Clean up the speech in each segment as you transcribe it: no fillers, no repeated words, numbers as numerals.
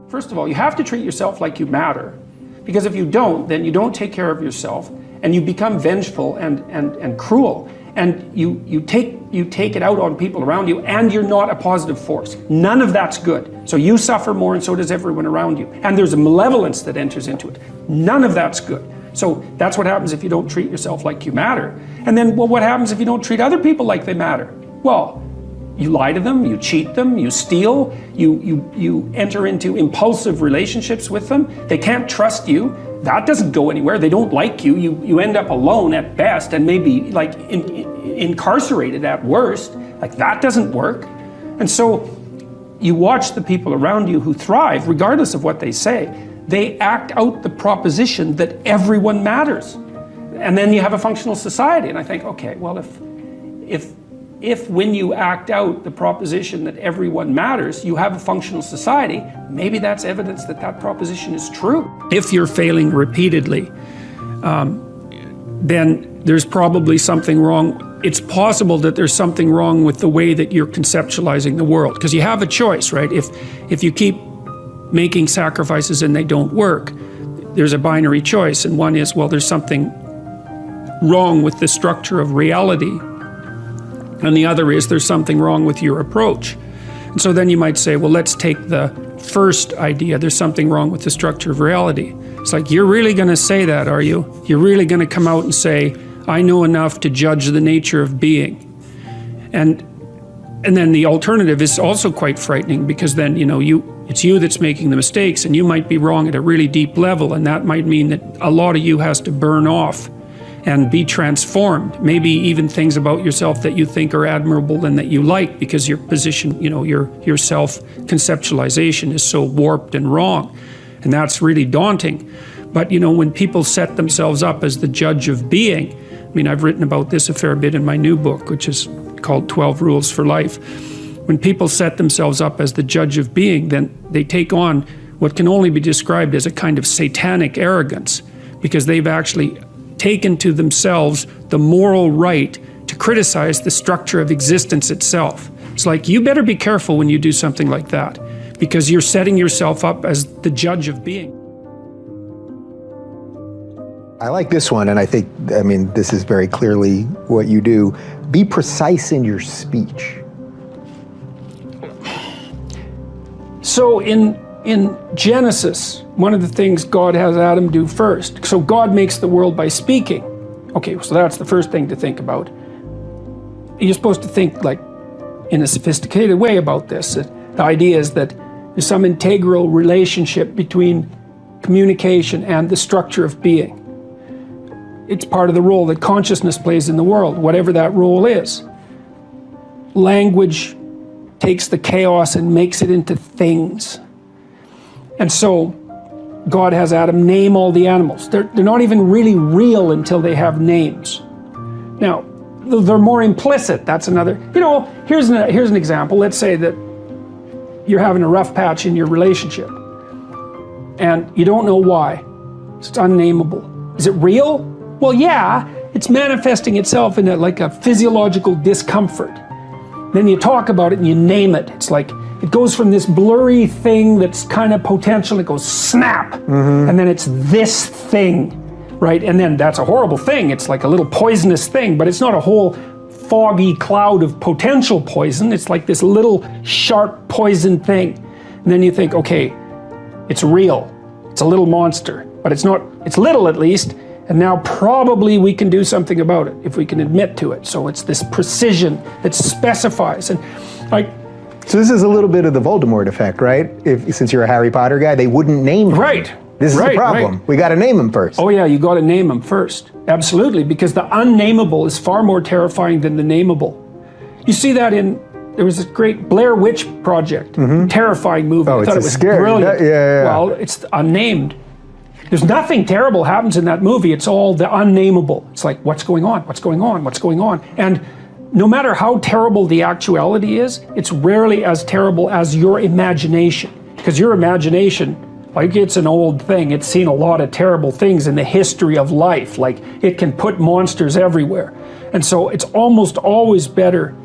First of all, you have to treat yourself like you matter. Because if you don't, then you don't take care of yourself, and you become vengeful and cruel. And you take it out on people around you, and you're not a positive force. None of that's good. So you suffer more, and so does everyone around you. And there's a malevolence that enters into it. None of that's good. So that's what happens if you don't treat yourself like you matter. And then, well, what happens if you don't treat other people like they matter? Well, you lie to them, you cheat them, you steal, you enter into impulsive relationships with them. They can't trust you. That doesn't go anywhere. They don't like you. You end up alone at best, and maybe like incarcerated at worst. Like, that doesn't work. And so you watch the people around you who thrive, regardless of what they say. They act out the proposition that everyone matters. And then you have a functional society. And I think, okay, well, if when you act out the proposition that everyone matters, you have a functional society, maybe that's evidence that that proposition is true. If you're failing repeatedly, then there's probably something wrong. It's possible that there's something wrong with the way that you're conceptualizing the world, because you have a choice, right? If you keep making sacrifices and they don't work, there's a binary choice, and one is, well, there's something wrong with the structure of reality. And the other is, there's something wrong with your approach. And so then you might say, well, let's take the first idea, there's something wrong with the structure of reality. It's like, you're really going to say that, are you? You're really going to come out and say, I know enough to judge the nature of being. And then the alternative is also quite frightening, because then, you know, it's you that's making the mistakes, and you might be wrong at a really deep level, and that might mean that a lot of you has to burn off and be transformed. Maybe even things about yourself that you think are admirable and that you like, because your position, you know, your self-conceptualization is so warped and wrong. And that's really daunting. But, you know, when people set themselves up as the judge of being, I mean, I've written about this a fair bit in my new book, which is called 12 Rules for Life. When people set themselves up as the judge of being, then they take on what can only be described as a kind of satanic arrogance, because they've actually taken to themselves the moral right to criticize the structure of existence itself. It's like, you better be careful when you do something like that, because you're setting yourself up as the judge of being. I like this one, and I mean, this is very clearly what you do. Be precise in your speech. So in Genesis, one of the things God has Adam do first, so God makes the world by speaking. Okay, so that's the first thing to think about. You're supposed to think like in a sophisticated way about this. The idea is that there's some integral relationship between communication and the structure of being. It's part of the role that consciousness plays in the world, whatever that role is. Language takes the chaos and makes it into things. And so God has Adam name all the animals. They're not even really real until they have names. Now, they're more implicit. That's another, you know, here's an example. Let's say that you're having a rough patch in your relationship, and you don't know why. It's unnameable. Is it real? Well, yeah, it's manifesting itself in like a physiological discomfort. Then you talk about it and you name it. It's like, it goes from this blurry thing that's kind of potential, it goes snap, and then it's this thing, right? And then that's a horrible thing. It's like a little poisonous thing, but it's not a whole foggy cloud of potential poison. It's like this little sharp poison thing. And then you think, okay, it's real. It's a little monster, but it's not, it's little at least. And now probably we can do something about it if we can admit to it. So it's this precision that specifies. And like, so this is a little bit of the Voldemort effect, right? Since you're a Harry Potter guy, they wouldn't name him. Right. This is the problem. Right. We got to name him first. Oh yeah, you got to name him first. Absolutely, because the unnameable is far more terrifying than the nameable. You see that there was this great Blair Witch Project, terrifying movie. Oh, I thought it was scary. Brilliant. Yeah. Well, it's unnamed. There's nothing terrible happens in that movie. It's all the unnameable. It's like, what's going on? What's going on? What's going on? And no matter how terrible the actuality is, it's rarely as terrible as your imagination. Because your imagination, like, it's an old thing. It's seen a lot of terrible things in the history of life. Like, it can put monsters everywhere. And so it's almost always better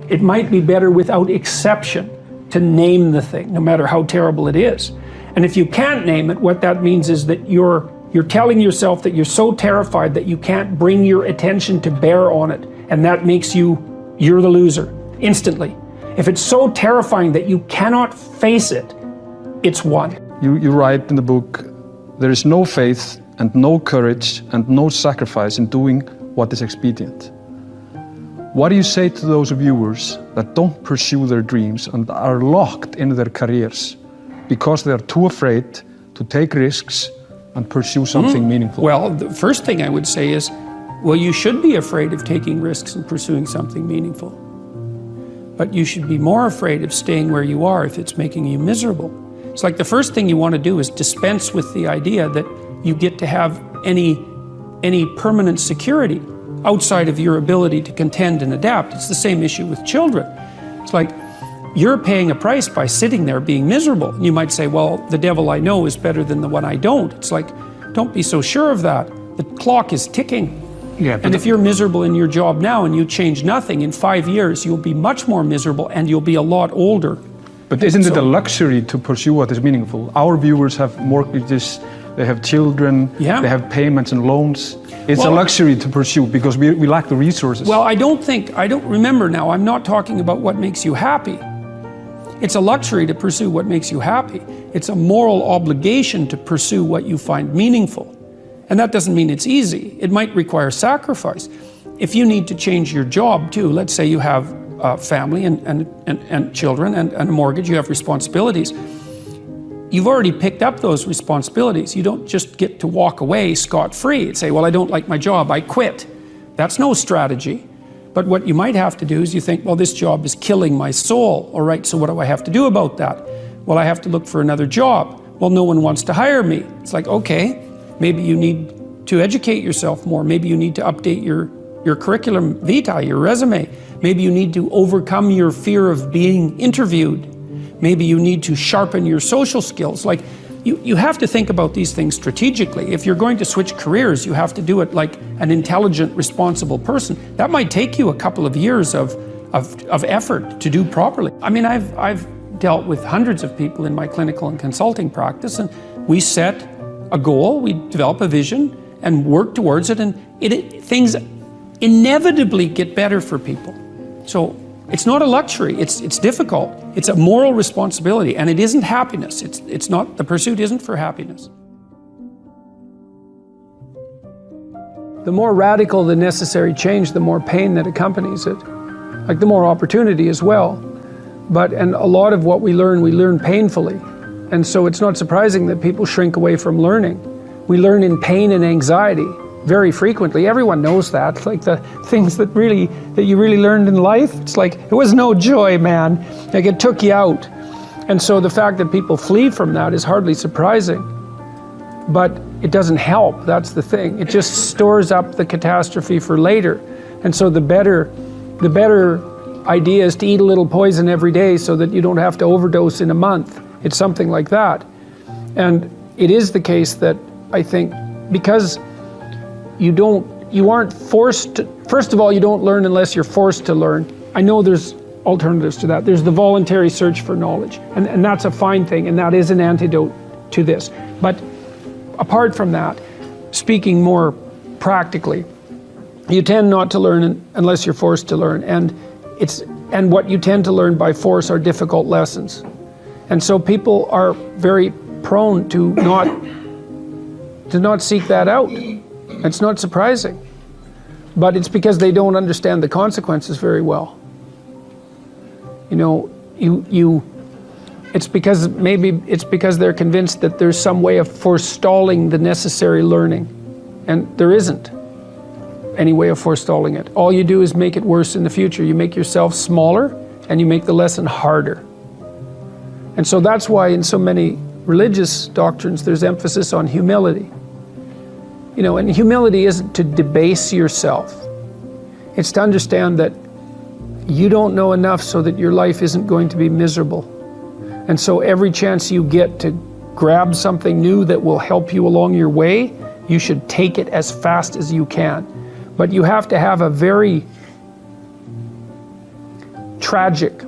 it might be better without exception to name the thing, no matter how terrible it is. And if you can't name it, what that means is that you're telling yourself that you're so terrified that you can't bring your attention to bear on it, and that makes you're the loser instantly. If it's so terrifying that you cannot face it, it's won. You write in the book, there is no faith and no courage and no sacrifice in doing what is expedient. What do you say to those viewers that don't pursue their dreams and are locked in their careers because they are too afraid to take risks and pursue something meaningful? Well, the first thing I would say is, well, you should be afraid of taking risks and pursuing something meaningful. But you should be more afraid of staying where you are if it's making you miserable. It's like the first thing you want to do is dispense with the idea that you get to have any permanent security outside of your ability to contend and adapt. It's the same issue with children. It's like you're paying a price by sitting there being miserable. You might say, well, the devil I know is better than the one I don't. It's like, don't be so sure of that. The clock is ticking. Yeah, and if you're miserable in your job now and you change nothing, in 5 years you'll be much more miserable and you'll be a lot older. But isn't it a luxury to pursue what is meaningful? Our viewers have mortgages, they have children, Yeah. they have payments and loans. It's a luxury to pursue because we lack the resources. Well, I don't remember now, I'm not talking about what makes you happy. It's a luxury to pursue what makes you happy. It's a moral obligation to pursue what you find meaningful. And that doesn't mean it's easy. It might require sacrifice. If you need to change your job too, let's say you have a family and children and a mortgage, you have responsibilities. You've already picked up those responsibilities. You don't just get to walk away scot-free and say, well, I don't like my job, I quit. That's no strategy. But what you might have to do is you think, well, this job is killing my soul. All right, so what do I have to do about that? Well, I have to look for another job. Well, no one wants to hire me. It's like, okay, maybe you need to educate yourself more. Maybe you need to update your curriculum vitae, your resume. Maybe you need to overcome your fear of being interviewed. Maybe you need to sharpen your social skills. Like, you have to think about these things strategically. If you're going to switch careers, you have to do it like an intelligent, responsible person. That might take you a couple of years of effort to do properly. I mean, I've dealt with hundreds of people in my clinical and consulting practice, and we set a goal, we develop a vision and work towards it, and things inevitably get better for people. So it's not a luxury, it's difficult. It's a moral responsibility, and it isn't happiness. It's not, the pursuit isn't for happiness. The more radical the necessary change, the more pain that accompanies it. Like the more opportunity as well. And a lot of what we learn painfully. And so it's not surprising that people shrink away from learning. We learn in pain and anxiety very frequently. Everyone knows that. It's like the things that you really learned in life. It's like, it was no joy, man. Like, it took you out. And so the fact that people flee from that is hardly surprising. But it doesn't help, that's the thing. It just stores up the catastrophe for later. And so the better idea is to eat a little poison every day so that you don't have to overdose in a month. It's something like that. And it is the case that I think because you aren't forced to, first of all, you don't learn unless you're forced to learn. I know there's alternatives to that. There's the voluntary search for knowledge, and that's a fine thing, and that is an antidote to this. But apart from that, speaking more practically, you tend not to learn unless you're forced to learn, and what you tend to learn by force are difficult lessons. And so people are very prone to not seek that out. It's not surprising, but it's because they don't understand the consequences very well. You know, it's because they're convinced that there's some way of forestalling the necessary learning, and there isn't any way of forestalling it. All you do is make it worse in the future. You make yourself smaller, and you make the lesson harder. And so that's why in so many religious doctrines there's emphasis on humility. You know, and humility isn't to debase yourself. It's to understand that you don't know enough so that your life isn't going to be miserable. And so every chance you get to grab something new that will help you along your way, you should take it as fast as you can. But you have to have a very tragic,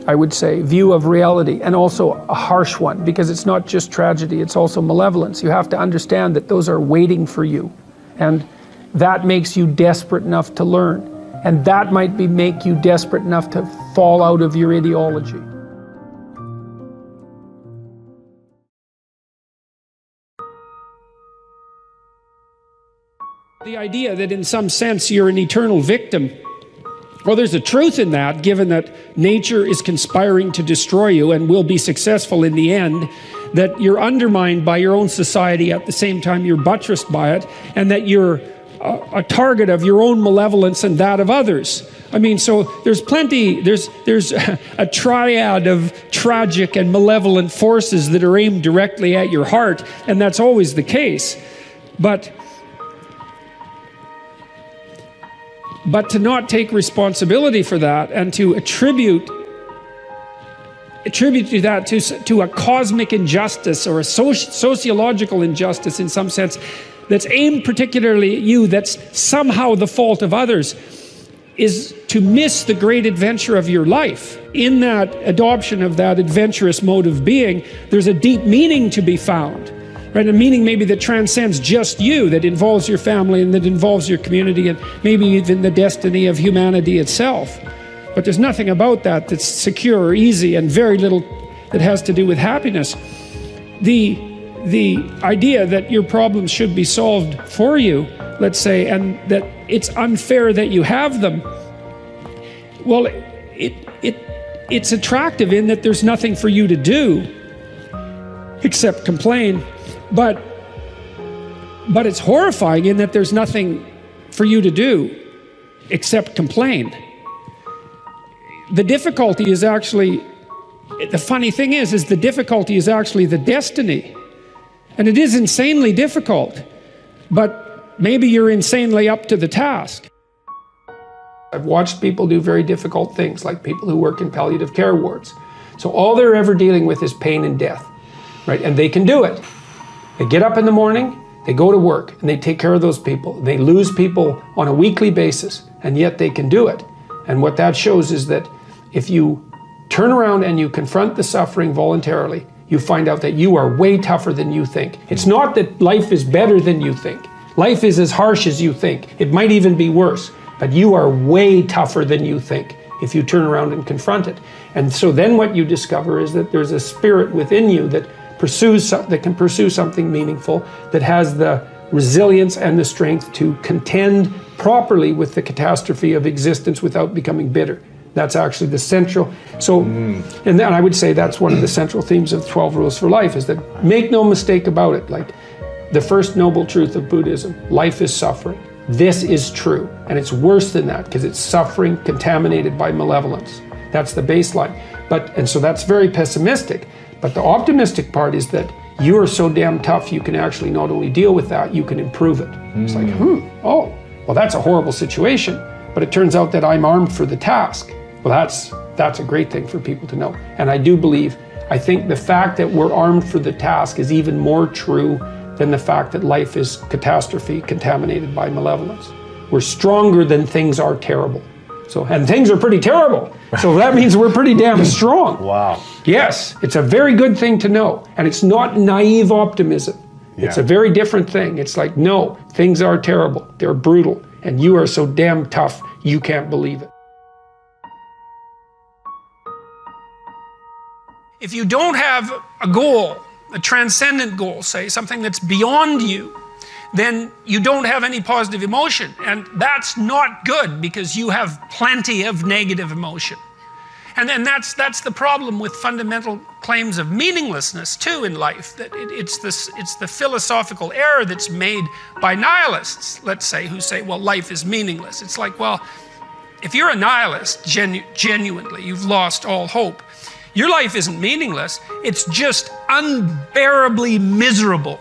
I would say, view of reality, and also a harsh one, because it's not just tragedy, it's also malevolence. You have to understand that those are waiting for you, and that makes you desperate enough to learn, and that might make you desperate enough to fall out of your ideology. The idea that in some sense you're an eternal victim, well, there's a truth in that, given that nature is conspiring to destroy you and will be successful in the end, that you're undermined by your own society at the same time you're buttressed by it, and that you're a target of your own malevolence and that of others. I mean, so there's a triad of tragic and malevolent forces that are aimed directly at your heart, and that's always the case. But to not take responsibility for that and to attribute to that to a cosmic injustice or a sociological injustice in some sense that's aimed particularly at you, that's somehow the fault of others, is to miss the great adventure of your life. In that adoption of that adventurous mode of being, there's a deep meaning to be found. Right, a meaning maybe that transcends just you, that involves your family and that involves your community and maybe even the destiny of humanity itself. But there's nothing about that that's secure or easy, and very little that has to do with happiness. The idea that your problems should be solved for you, let's say, and that it's unfair that you have them, well, it's attractive in that there's nothing for you to do except complain. But it's horrifying in that there's nothing for you to do except complain. The difficulty is actually, the funny thing is the difficulty is actually the destiny. And it is insanely difficult, but maybe you're insanely up to the task. I've watched people do very difficult things, like people who work in palliative care wards. So all they're ever dealing with is pain and death, right? And they can do it. They get up in the morning, they go to work, and they take care of those people. They lose people on a weekly basis, and yet they can do it. And what that shows is that if you turn around and you confront the suffering voluntarily, you find out that you are way tougher than you think. It's not that life is better than you think. Life is as harsh as you think. It might even be worse, but you are way tougher than you think if you turn around and confront it. And so then what you discover is that there's a spirit within you that can pursue something meaningful, that has the resilience and the strength to contend properly with the catastrophe of existence without becoming bitter. That's actually the central. So, and then I would say that's one of the central themes of 12 Rules for Life, is that make no mistake about it. Like the first noble truth of Buddhism, life is suffering. This is true, and it's worse than that because it's suffering contaminated by malevolence. That's the baseline. And so that's very pessimistic. But the optimistic part is that you are so damn tough, you can actually not only deal with that, you can improve it. It's like, oh, well, that's a horrible situation, but it turns out that I'm armed for the task. Well, that's a great thing for people to know. And I think the fact that we're armed for the task is even more true than the fact that life is catastrophe contaminated by malevolence. We're stronger than things are terrible. And things are pretty terrible. So that means we're pretty damn strong. Wow. Yes, it's a very good thing to know. And it's not naive optimism. Yeah. It's a very different thing. It's like, no, things are terrible. They're brutal. And you are so damn tough, you can't believe it. If you don't have a goal, a transcendent goal, say, something that's beyond you, then you don't have any positive emotion. And that's not good, because you have plenty of negative emotion. And then that's the problem with fundamental claims of meaninglessness too in life, that it's the philosophical error that's made by nihilists, let's say, who say, well, life is meaningless. It's like, well, if you're a nihilist, genuinely, you've lost all hope. Your life isn't meaningless, it's just unbearably miserable.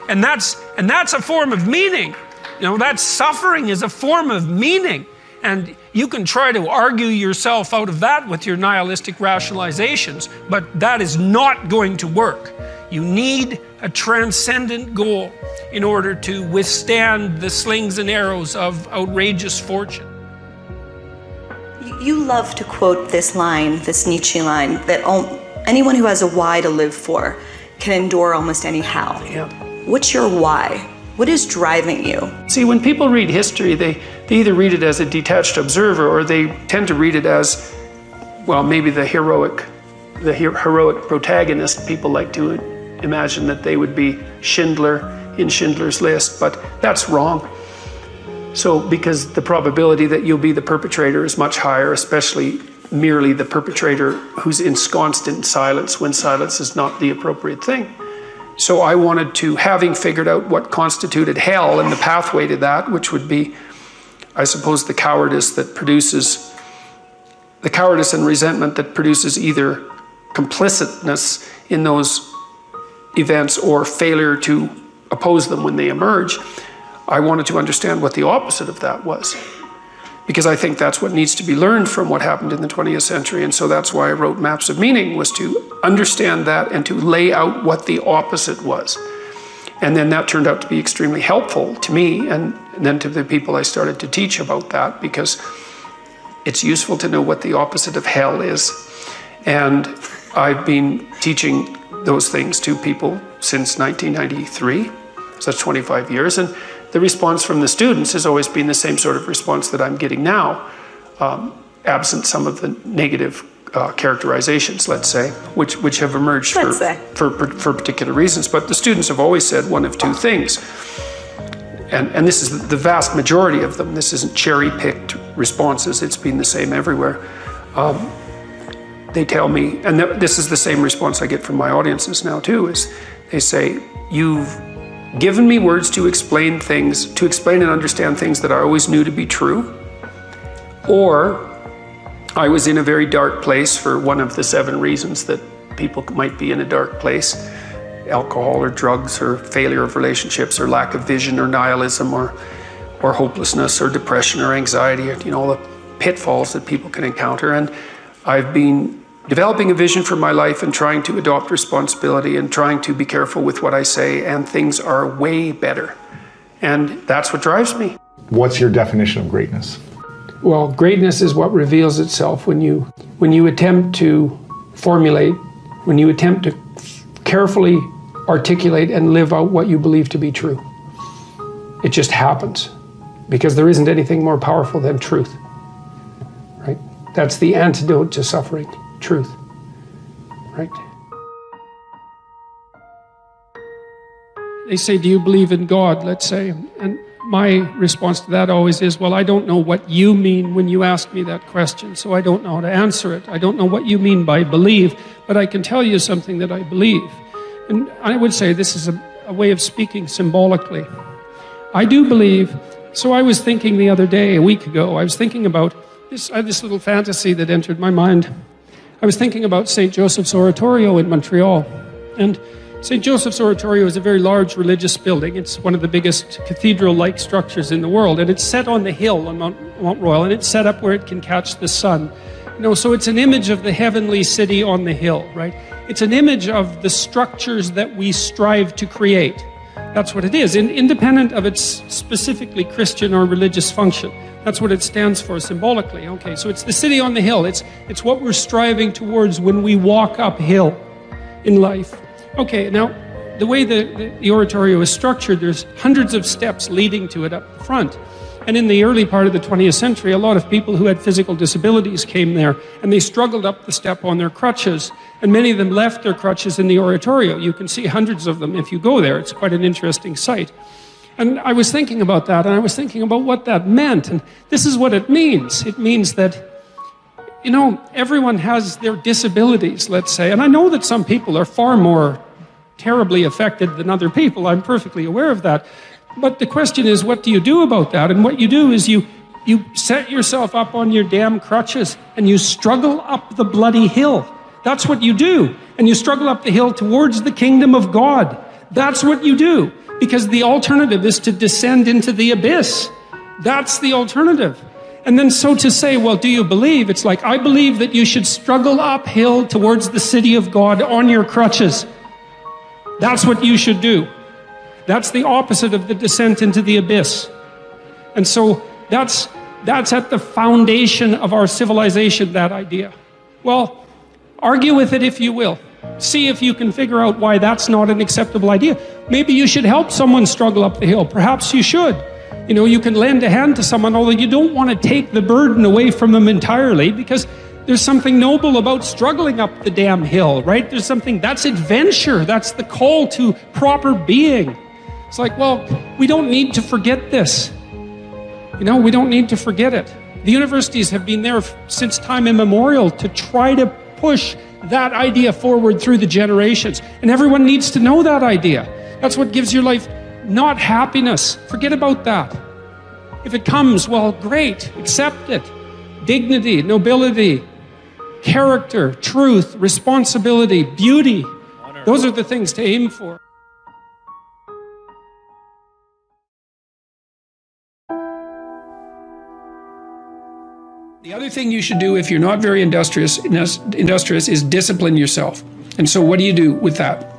And that's a form of meaning. That suffering is a form of meaning. And you can try to argue yourself out of that with your nihilistic rationalizations, but that is not going to work. You need a transcendent goal in order to withstand the slings and arrows of outrageous fortune. You love to quote this line, this Nietzsche line, that anyone who has a why to live for can endure almost any how. Yeah. What's your why? What is driving you? See, when people read history, they either read it as a detached observer, or they tend to read it as, well, maybe the heroic protagonist. People like to imagine that they would be Schindler in Schindler's List, but that's wrong. So, because the probability that you'll be the perpetrator is much higher, especially merely the perpetrator who's ensconced in silence when silence is not the appropriate thing. So I wanted to, having figured out what constituted hell and the pathway to that, which would be, I suppose, the cowardice and resentment that produces either complicitness in those events or failure to oppose them when they emerge, I wanted to understand what the opposite of that was. Because I think that's what needs to be learned from what happened in the 20th century. And so that's why I wrote Maps of Meaning, was to understand that and to lay out what the opposite was. And then that turned out to be extremely helpful to me and then to the people I started to teach about that, because it's useful to know what the opposite of hell is. And I've been teaching those things to people since 1993, so that's 25 years. And the response from the students has always been the same sort of response that I'm getting now, absent some of the negative characterizations, let's say, which have emerged for particular reasons. But the students have always said one of two things, and this is the vast majority of them. This isn't cherry-picked responses. It's been the same everywhere. They tell me, and this is the same response I get from my audiences now too, is they say, you've given me words to explain things, to explain and understand things that I always knew to be true, or I was in a very dark place for one of the 7 reasons that people might be in a dark place: alcohol or drugs or failure of relationships or lack of vision or nihilism or hopelessness or depression or anxiety, or, all the pitfalls that people can encounter. And I've been developing a vision for my life and trying to adopt responsibility and trying to be careful with what I say, and things are way better. And that's what drives me. What's your definition of greatness? Well, greatness is what reveals itself when you attempt to formulate, when you attempt to carefully articulate and live out what you believe to be true. It just happens, because there isn't anything more powerful than truth, right? That's the antidote to suffering. Truth, right? They say, do you believe in God, let's say? And my response to that always is, well, I don't know what you mean when you ask me that question, so I don't know how to answer it. I don't know what you mean by believe, but I can tell you something that I believe. And I would say this is a way of speaking symbolically. I do believe, so I was thinking the other day, a week ago, I was thinking about this, I had this little fantasy that entered my mind. I was thinking about St. Joseph's Oratorio in Montreal. And St. Joseph's Oratorio is a very large religious building. It's one of the biggest cathedral-like structures in the world. And it's set on the hill on Mount Royal, and it's set up where it can catch the sun. So it's an image of the heavenly city on the hill, right? It's an image of the structures that we strive to create. That's what it is, independent of its specifically Christian or religious function. That's what it stands for symbolically. Okay, so it's the city on the hill. It's what we're striving towards when we walk uphill in life. Okay, now, the way the oratorio is structured, there's hundreds of steps leading to it up front. And in the early part of the 20th century, a lot of people who had physical disabilities came there, and they struggled up the step on their crutches, and many of them left their crutches in the oratorio. You can see hundreds of them if you go there. It's quite an interesting sight. And I was thinking about that, and I was thinking about what that meant, and this is what it means. It means that, everyone has their disabilities, let's say, and I know that some people are far more terribly affected than other people. I'm perfectly aware of that. But the question is, what do you do about that? And what you do is you set yourself up on your damn crutches and you struggle up the bloody hill. That's what you do. And you struggle up the hill towards the kingdom of God. That's what you do. Because the alternative is to descend into the abyss. That's the alternative. And then so to say, well, do you believe? It's like, I believe that you should struggle uphill towards the city of God on your crutches. That's what you should do. That's the opposite of the descent into the abyss. And so that's That's at the foundation of our civilization, that idea. Well, argue with it if you will. See if you can figure out why that's not an acceptable idea. Maybe you should help someone struggle up the hill. Perhaps you should. You know, you can lend a hand to someone, although you don't want to take the burden away from them entirely, because there's something noble about struggling up the damn hill, right? There's something, that's adventure. That's the call to proper being. It's like, well, we don't need to forget this. You know, we don't need to forget it. The universities have been there since time immemorial to try to push that idea forward through the generations. And everyone needs to know that idea. That's what gives your life not happiness. Forget about that. If it comes, well, great, accept it. Dignity, nobility, character, truth, responsibility, beauty. Those are the things to aim for. The other thing you should do if you're not very industrious is discipline yourself. And so what do you do with that?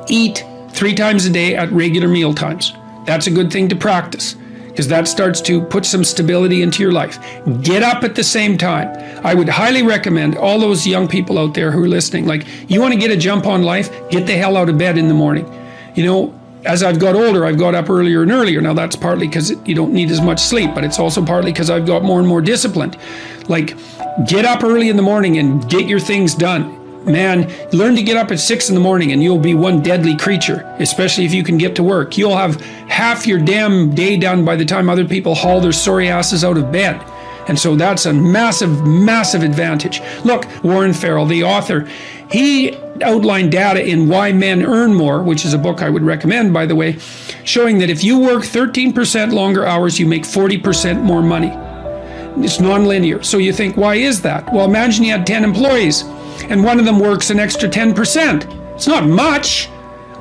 Eat 3 times a day at regular meal times. That's a good thing to practice, because that starts to put some stability into your life. Get up at the same time. I would highly recommend all those young people out there who are listening, like, you want to get a jump on life, get the hell out of bed in the morning. You know, as I've got older, I've got up earlier and earlier. Now that's partly because you don't need as much sleep, but it's also partly because I've got more and more disciplined. Like, get up early in the morning and get your things done. Man, learn to get up at 6 in the morning and you'll be one deadly creature, especially if you can get to work. You'll have half your damn day done by the time other people haul their sorry asses out of bed. And so that's a massive, massive advantage. Look, Warren Farrell, the author, he outlined data in Why Men Earn More, which is a book I would recommend, by the way, showing that if you work 13% longer hours, you make 40% more money. It's nonlinear. So you think, why is that? Well, imagine you had 10 employees and one of them works an extra 10%. It's not much.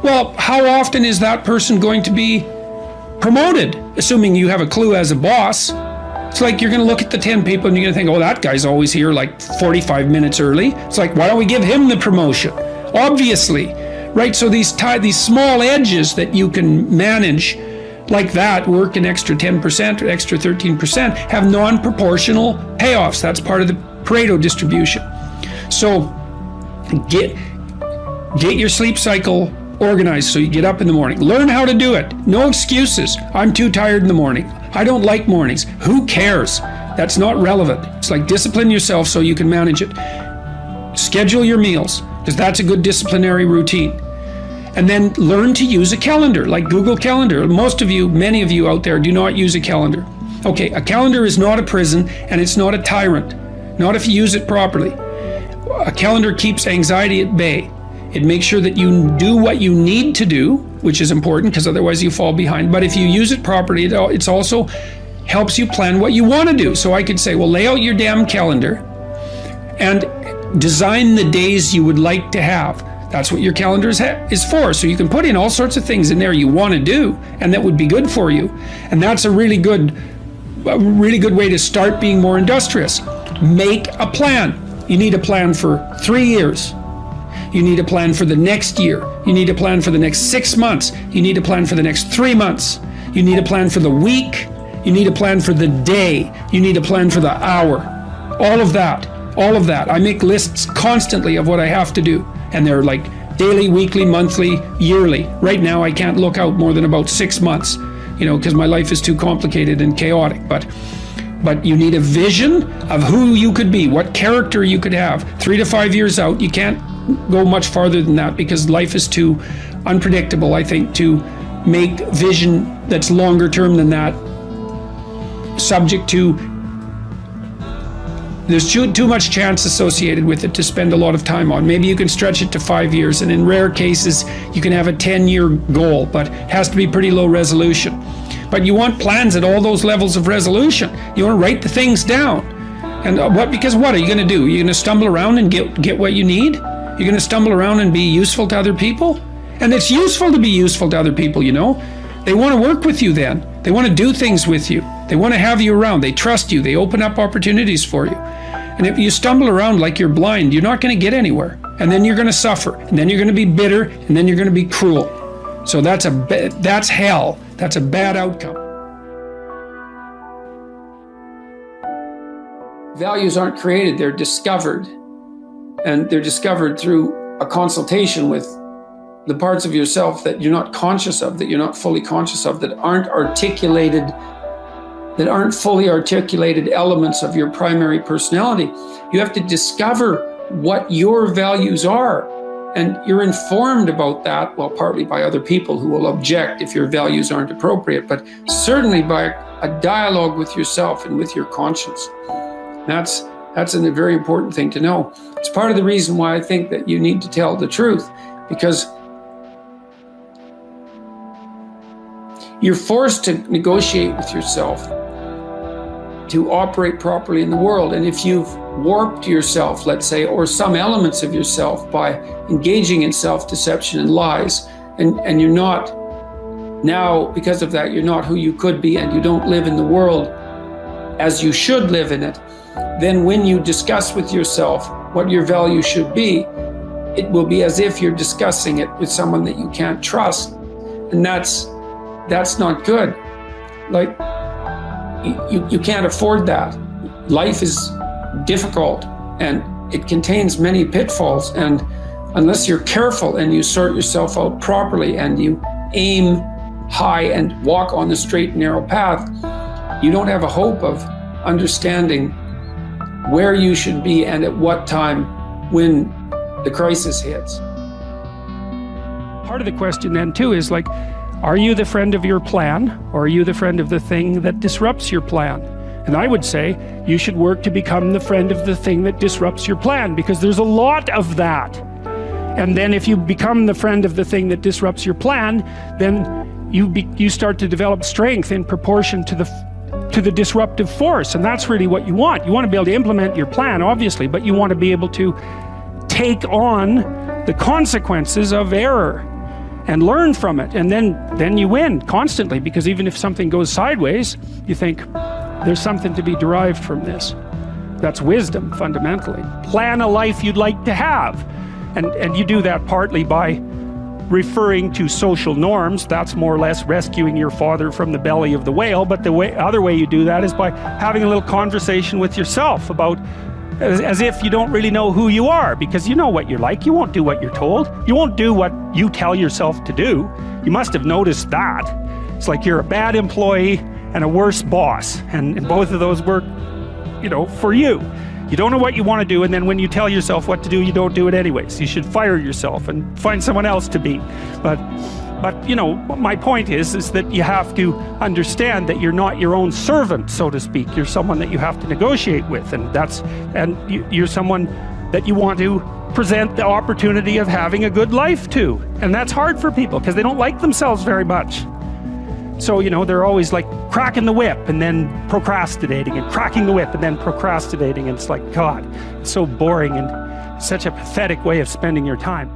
Well, how often is that person going to be promoted, assuming you have a clue as a boss? It's like you're going to look at the 10 people and you're going to think, oh, that guy's always here like 45 minutes early. It's like, why don't we give him the promotion? Obviously, right? So these small edges that you can manage like that, work an extra 10% or extra 13%, have non-proportional payoffs. That's part of the Pareto distribution. So get your sleep cycle organized so you get up in the morning. Learn how to do it. No excuses. I'm too tired in the morning. I don't like mornings. Who cares? That's not relevant. It's like, discipline yourself so you can manage it. Schedule your meals, because that's a good disciplinary routine. And then learn to use a calendar, like Google Calendar. Most of you, many of you out there, do not use a calendar. Okay, a calendar is not a prison, and it's not a tyrant. Not if you use it properly. A calendar keeps anxiety at bay. It makes sure that you do what you need to do, which is important, because otherwise you fall behind. But if you use it properly, it also helps you plan what you want to do. So I could say, well, lay out your damn calendar and design the days you would like to have. That's what your calendar is for. So you can put in all sorts of things in there you want to do, and that would be good for you. And that's a really good way to start being more industrious. Make a plan. You need a plan for 3 years. You need a plan for the next year. You need a plan for the next 6 months. You need a plan for the next 3 months. You need a plan for the week. You need a plan for the day. You need a plan for the hour. All of that. I make lists constantly of what I have to do. And they're like daily, weekly, monthly, yearly. Right now, I can't look out more than about 6 months, because my life is too complicated and chaotic. But you need a vision of who you could be, what character you could have. 3 to 5 years out, you can't go much farther than that, because life is too unpredictable, I think, to make vision that's longer term than that subject to, there's too much chance associated with it to spend a lot of time on. Maybe you can stretch it to 5 years, and in rare cases, you can have a 10-year goal, but it has to be pretty low resolution. But you want plans at all those levels of resolution. You want to write the things down. And because what are you going to do? You're going to stumble around and get what you need? You're going to stumble around and be useful to other people? And it's useful to be useful to other people, They want to work with you then. They want to do things with you. They want to have you around. They trust you. They open up opportunities for you. And if you stumble around like you're blind, you're not going to get anywhere. And then you're going to suffer. And then you're going to be bitter. And then you're going to be cruel. So that's hell. That's a bad outcome. Values aren't created, they're discovered. And they're discovered through a consultation with the parts of yourself that you're not conscious of, that you're not fully conscious of, that aren't articulated, that aren't fully articulated elements of your primary personality. You have to discover what your values are. And you're informed about that, well, partly by other people who will object if your values aren't appropriate, but certainly by a dialogue with yourself and with your conscience. That's a very important thing to know. It's part of the reason why I think that you need to tell the truth, because you're forced to negotiate with yourself to operate properly in the world. And if you've warped yourself, let's say, or some elements of yourself by engaging in self-deception and lies, and you're not, now because of that, you're not who you could be, and you don't live in the world as you should live in it, then when you discuss with yourself what your value should be, it will be as if you're discussing it with someone that you can't trust. And that's not good. Like, you can't afford that. Life is difficult and it contains many pitfalls, and unless you're careful and you sort yourself out properly and you aim high and walk on the straight and narrow path, you don't have a hope of understanding where you should be and at what time when the crisis hits. Part of the question then too is like, are you the friend of your plan, or are you the friend of the thing that disrupts your plan? And I would say you should work to become the friend of the thing that disrupts your plan, because there's a lot of that. And then if you become the friend of the thing that disrupts your plan, then you start to develop strength in proportion to the disruptive force. And that's really what you want. You want to be able to implement your plan, obviously, but you want to be able to take on the consequences of error and learn from it. And then you win constantly, because even if something goes sideways, you think there's something to be derived from this. That's wisdom, fundamentally. Plan a life you'd like to have. And you do that partly by referring to social norms. That's more or less rescuing your father from the belly of the whale. But the other way you do that is by having a little conversation with yourself about, as if you don't really know who you are, because you know what you're like. You won't do what you're told. You won't do what you tell yourself to do. You must have noticed that. It's like you're a bad employee and a worse boss, and both of those work, for you. You don't know what you want to do, and then when you tell yourself what to do, you don't do it anyways. You should fire yourself and find someone else to be. But my point is that you have to understand that you're not your own servant, so to speak. You're someone that you have to negotiate with, and you're someone that you want to present the opportunity of having a good life to. And that's hard for people because they don't like themselves very much. So, they're always like cracking the whip and then procrastinating, and cracking the whip and then procrastinating. And it's like, God, it's so boring and such a pathetic way of spending your time.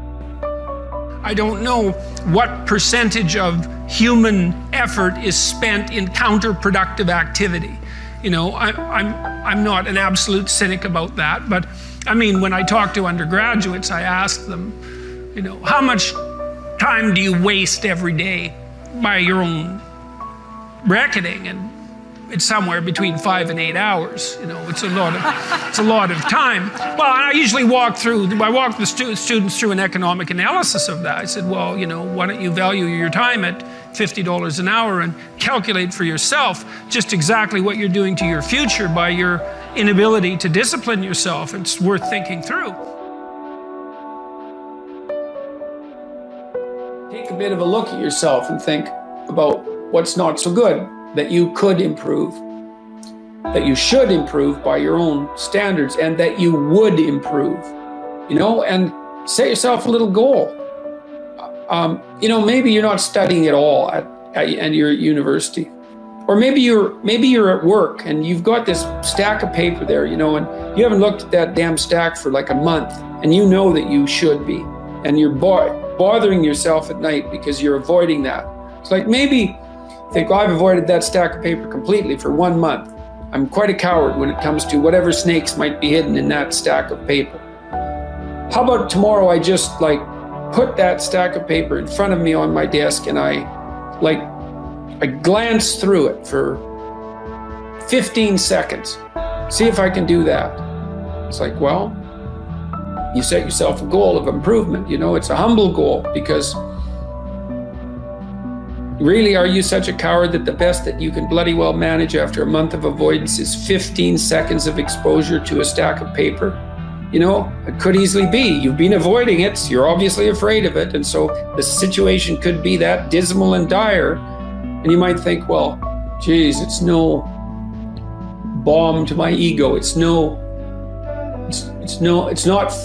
I don't know what percentage of human effort is spent in counterproductive activity. I'm not an absolute cynic about that, but I mean, when I talk to undergraduates, I ask them, how much time do you waste every day by your own reckoning? And it's somewhere between 5 and 8 hours. It's a lot of time. Well, I usually walk the students through an economic analysis of that. I said, well, why don't you value your time at $50 an hour and calculate for yourself just exactly what you're doing to your future by your inability to discipline yourself. It's worth thinking through. Take a bit of a look at yourself and think about what's not so good that you could improve, that you should improve by your own standards, and that you would improve, and set yourself a little goal. Maybe you're not studying at all at your university, or maybe you're at work and you've got this stack of paper there, and you haven't looked at that damn stack for like a month, and you know that you should be, and you're bothering yourself at night because you're avoiding that. It's like, maybe think, well, I've avoided that stack of paper completely for 1 month. I'm quite a coward when it comes to whatever snakes might be hidden in that stack of paper. How about tomorrow I just put that stack of paper in front of me on my desk, and I glance through it for 15 seconds, see if I can do that. It's like, well, you set yourself a goal of improvement. You know, it's a humble goal, because really, are you such a coward that the best that you can bloody well manage after a month of avoidance is 15 seconds of exposure to a stack of paper? You know, it could easily be. You've been avoiding it, so you're obviously afraid of it, and so the situation could be that dismal and dire. And you might think, well, geez, it's no balm to my ego. It's not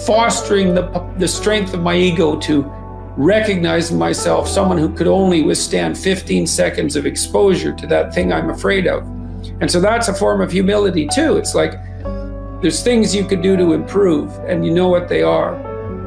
fostering the strength of my ego to recognize in myself someone who could only withstand 15 seconds of exposure to that thing I'm afraid of. And so that's a form of humility too. It's like, there's things you could do to improve, and you know what they are.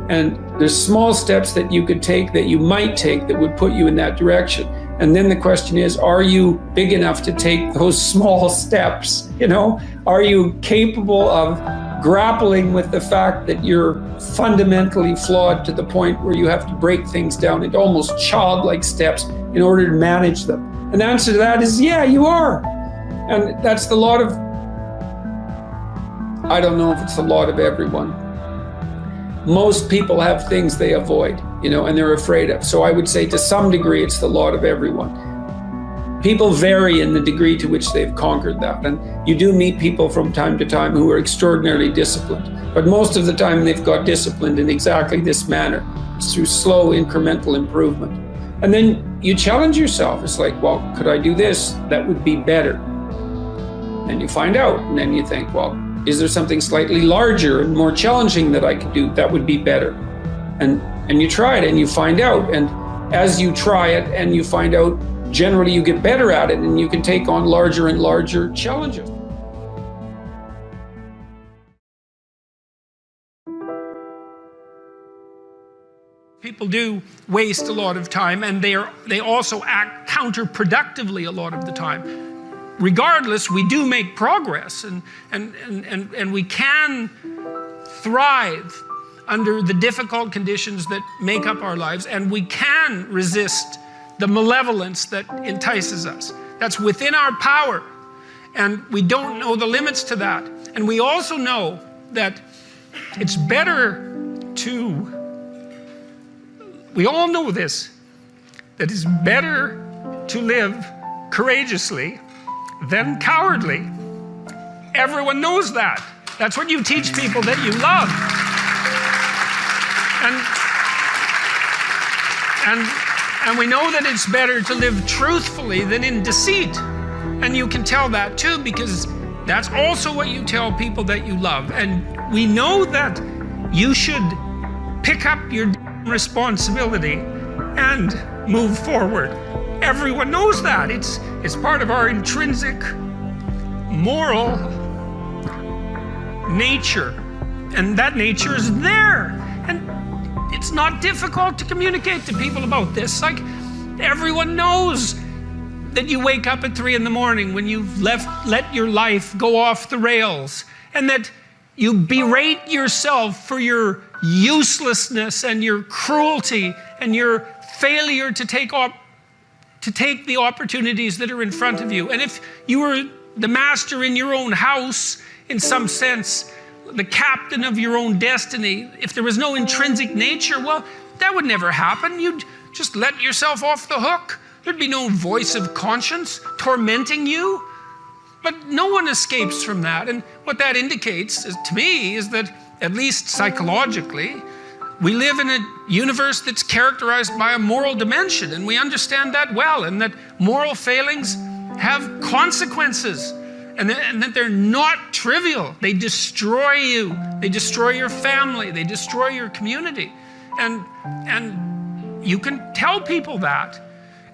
And there's small steps that you could take, that you might take, that would put you in that direction. And then the question is, are you big enough to take those small steps? You know, are you capable of grappling with the fact that you're fundamentally flawed to the point where you have to break things down into almost childlike steps in order to manage them? And the answer to that is, yeah, you are. And that's the lot of, I don't know if it's the lot of everyone. Most people have things they avoid, you know, and they're afraid of. So I would say to some degree, it's the lot of everyone. People vary in the degree to which they've conquered that. And you do meet people from time to time who are extraordinarily disciplined. But most of the time they've got disciplined in exactly this manner. It's through slow incremental improvement. And then you challenge yourself. It's like, well, could I do this? That would be better. And you find out, and then you think, well, is there something slightly larger and more challenging that I could do? That would be better. And you try it and you find out. And as you try it and you find out, generally you get better at it, and you can take on larger and larger challenges. People do waste a lot of time, and they also act counterproductively a lot of the time. Regardless, we do make progress, and we can thrive under the difficult conditions that make up our lives, and we can resist the malevolence that entices us. That's within our power, and we don't know the limits to that. And we also know that it's better to, we all know this, that it's better to live courageously than cowardly. Everyone knows that. That's what you teach people that you love. And we know that it's better to live truthfully than in deceit. And you can tell that too, because that's also what you tell people that you love. And we know that you should pick up your responsibility and move forward. Everyone knows that. It's part of our intrinsic moral nature. And that nature is there. And it's not difficult to communicate to people about this. Like, everyone knows that you wake up at 3 a.m. when you've let your life go off the rails, and that you berate yourself for your uselessness and your cruelty and your failure to take the opportunities that are in front of you. And if you were the master in your own house, in some sense, the captain of your own destiny, if there was no intrinsic nature, well, that would never happen. You'd just let yourself off the hook. There'd be no voice of conscience tormenting you. But no one escapes from that. And what that indicates to me is that, at least psychologically, we live in a universe that's characterized by a moral dimension, and we understand that well, and that moral failings have consequences, and that they're not trivial. They destroy you. They destroy your family. They destroy your community. And you can tell people that,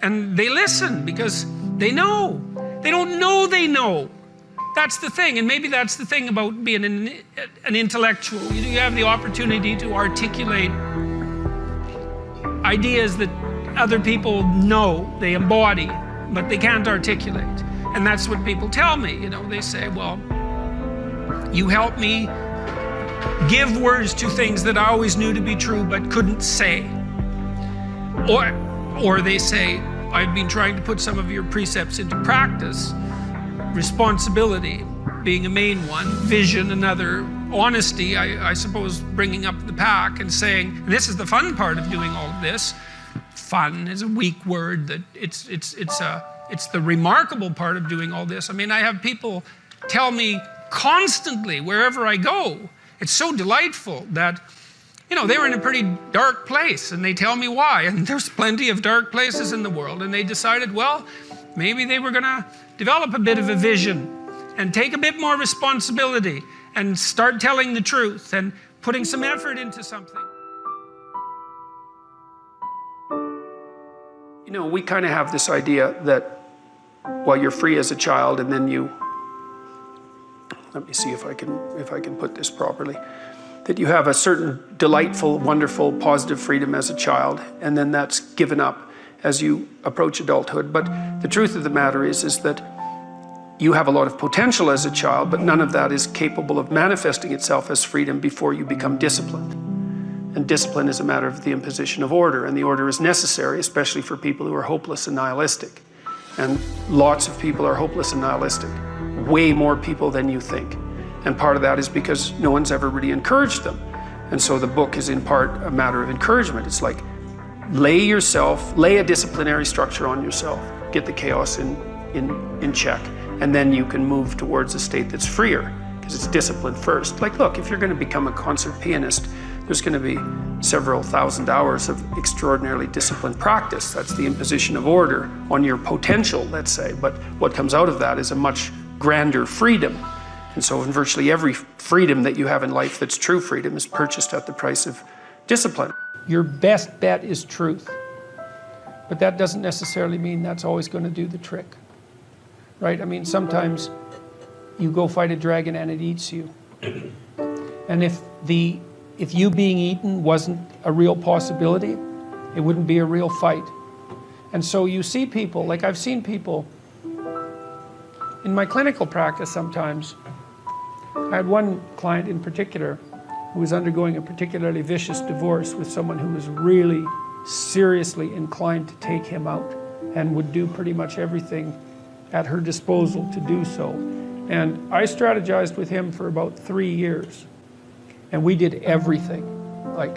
and they listen because they know. They don't know they know. That's the thing, and maybe that's the thing about being an intellectual. You have the opportunity to articulate ideas that other people know, they embody, but they can't articulate. And that's what people tell me. You know, they say, well, you help me give words to things that I always knew to be true but couldn't say. Or they say, I've been trying to put some of your precepts into practice. Responsibility, being a main one, vision another, honesty, I suppose bringing up the pack and saying, and this is the fun part of doing all of this. Fun is a weak word. That it's the remarkable part of doing all this. I mean, I have people tell me constantly wherever I go, it's so delightful that, you know, they were in a pretty dark place and they tell me why. And there's plenty of dark places in the world, and they decided, well, maybe they were going to develop a bit of a vision and take a bit more responsibility and start telling the truth and putting some effort into something. You know, we kind of have this idea that, well, you're free as a child, and then you, let me see if I can put this properly, that you have a certain delightful, wonderful, positive freedom as a child, and then that's given up as you approach adulthood. But the truth of the matter is that you have a lot of potential as a child, but none of that is capable of manifesting itself as freedom before you become disciplined. And discipline is a matter of the imposition of order, and the order is necessary, especially for people who are hopeless and nihilistic. And lots of people are hopeless and nihilistic, way more people than you think. And part of that is because no one's ever really encouraged them. And so the book is in part a matter of encouragement. It's like, lay a disciplinary structure on yourself, get the chaos in check, and then you can move towards a state that's freer, because it's discipline first. Like, look, if you're going to become a concert pianist, there's going to be several thousand hours of extraordinarily disciplined practice. That's the imposition of order on your potential, let's say. But what comes out of that is a much grander freedom. And so in virtually every freedom that you have in life that's true freedom is purchased at the price of discipline. Your best bet is truth. But that doesn't necessarily mean that's always going to do the trick. Right? I mean, sometimes you go fight a dragon and it eats you. And if you being eaten wasn't a real possibility, it wouldn't be a real fight. And so you see people, like I've seen people in my clinical practice sometimes. I had one client in particular who was undergoing a particularly vicious divorce with someone who was really seriously inclined to take him out and would do pretty much everything at her disposal to do so. And I strategized with him for about 3 years. And we did everything,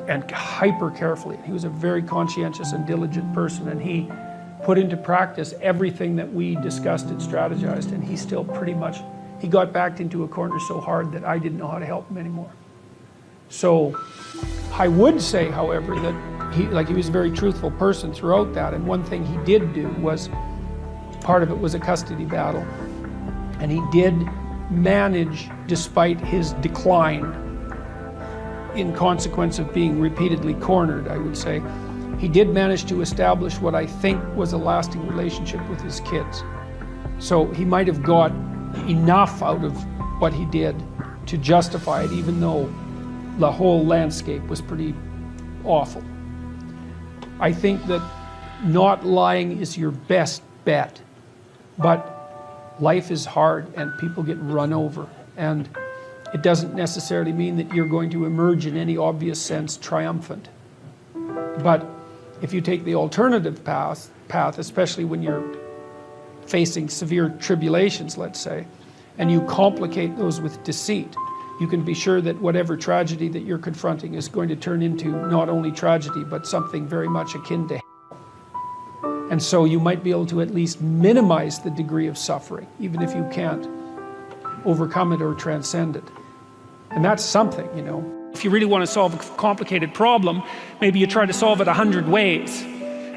and hyper carefully. He was a very conscientious and diligent person, and he put into practice everything that we discussed and strategized, and he still he got backed into a corner so hard that I didn't know how to help him anymore. So I would say, however, that he was a very truthful person throughout that, and one thing he did do was, part of it was a custody battle, and he did manage, despite his decline, in consequence of being repeatedly cornered, I would say, he did manage to establish what I think was a lasting relationship with his kids. So he might have got enough out of what he did to justify it, even though the whole landscape was pretty awful. I think that not lying is your best bet, but life is hard and people get run over, and it doesn't necessarily mean that you're going to emerge in any obvious sense triumphant. But if you take the alternative path, especially when you're facing severe tribulations, let's say, and you complicate those with deceit, you can be sure that whatever tragedy that you're confronting is going to turn into not only tragedy, but something very much akin to hell. And so you might be able to at least minimize the degree of suffering, even if you can't overcome it or transcend it. And that's something, you know. If you really want to solve a complicated problem, maybe you try to solve it 100 ways,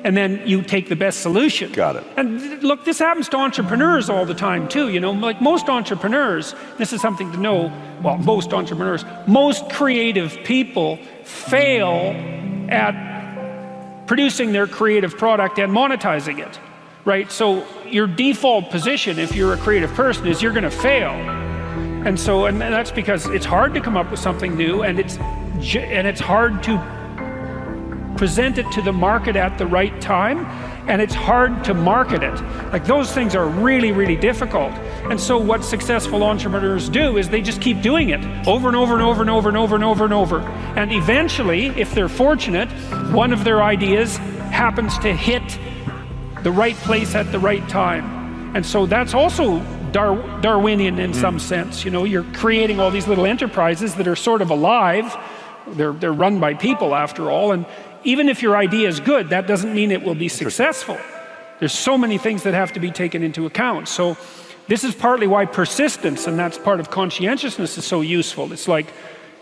and then you take the best solution. Got it. And look, this happens to entrepreneurs all the time too, you know. Like most entrepreneurs, this is something to know, well, most entrepreneurs, most creative people fail at producing their creative product and monetizing it, right? So your default position, if you're a creative person, is you're going to fail. And so, and that's because it's hard to come up with something new, and it's hard to present it to the market at the right time, and it's hard to market it. Like, those things are really, really difficult. And so what successful entrepreneurs do is they just keep doing it over and over and over and over and over and over and over. And eventually, if they're fortunate, one of their ideas happens to hit the right place at the right time. And so that's also Darwinian in some sense. You know, you're creating all these little enterprises that are sort of alive. They're run by people after all, and even if your idea is good, that doesn't mean it will be successful. There's so many things that have to be taken into account. So this is partly why persistence, and that's part of conscientiousness, is so useful. It's like,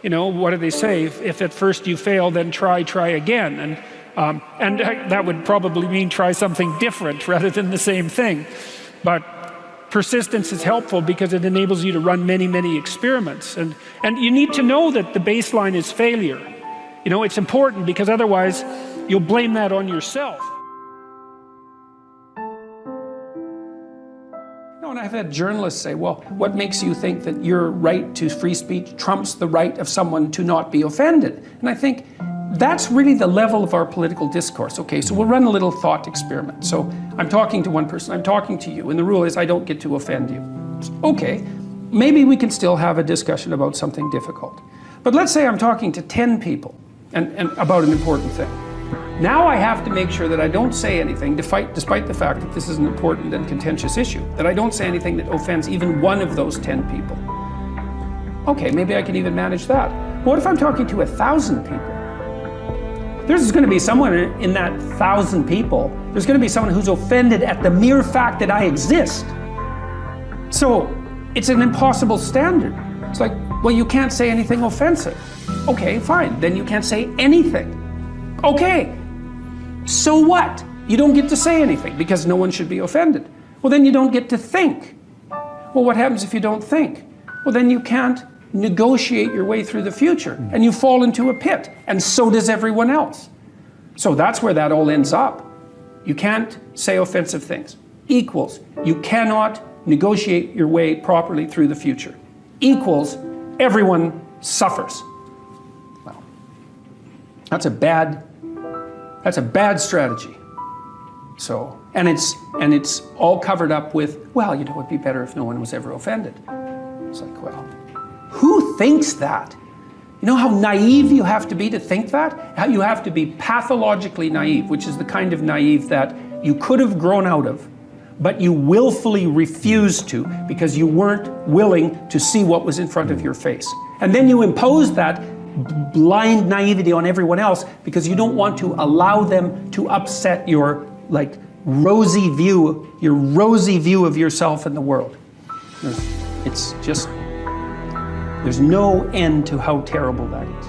you know, what do they say? If at first you fail, then try again. And that would probably mean try something different rather than the same thing. But persistence is helpful because it enables you to run many experiments. And you need to know that the baseline is failure. You know, it's important because otherwise you'll blame that on yourself. And I've had journalists say, well, what makes you think that your right to free speech trumps the right of someone to not be offended? And I think that's really the level of our political discourse. Okay, so we'll run a little thought experiment. So I'm talking to one person, I'm talking to you, and the rule is I don't get to offend you. Okay, maybe we can still have a discussion about something difficult. But let's say I'm talking to 10 people and about an important thing. Now I have to make sure that I don't say anything, despite the fact that this is an important and contentious issue, that I don't say anything that offends even one of those 10 people. Okay, maybe I can even manage that. What if I'm talking to 1,000 people? There's going to be someone in that 1,000 people, there's going to be someone who's offended at the mere fact that I exist. So it's an impossible standard. It's like, well, you can't say anything offensive. Okay, fine, then you can't say anything. Okay, so what? You don't get to say anything because no one should be offended. Well, then you don't get to think. Well, what happens if you don't think? Well, then you can't negotiate your way through the future and you fall into a pit, and so does everyone else. So that's where that all ends up. You can't say offensive things. Equals, you cannot negotiate your way properly through the future. Equals, everyone suffers. Well, that's a bad strategy. So, and it's all covered up with, well, you know, it'd be better if no one was ever offended. It's like, well, who thinks that? You know how naive you have to be to think that? How you have to be pathologically naive, which is the kind of naive that you could have grown out of, but you willfully refused to because you weren't willing to see what was in front of your face. And then you impose that blind naivety on everyone else because you don't want to allow them to upset your rosy view of yourself and the world. It's just, there's no end to how terrible that is.